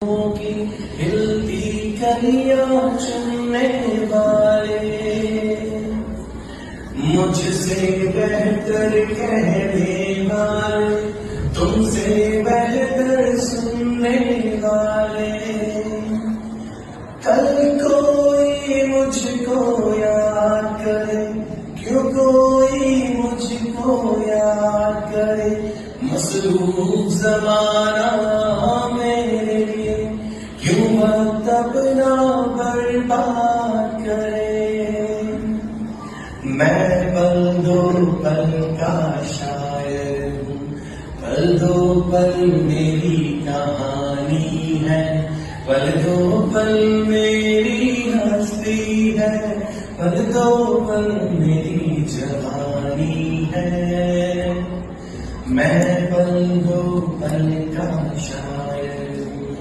की हिलती कलियां चुनने वाले, मुझसे बेहतर कहने वाले, तुमसे बेहतर सुनने वाले। कल कोई मुझको याद करे, क्यों कोई मुझको याद करे, मसरूफ ज़माना मेरे लिए क्यों वक्त अपना बर्बाद करे। मैं पल दो पल का शायर हूँ, पल दो पल मेरी कहानी है, पल दो पल मेरी हस्ती है, पल दो पल मेरी जवानी है। मैं पल दो पल का शायर हूँ।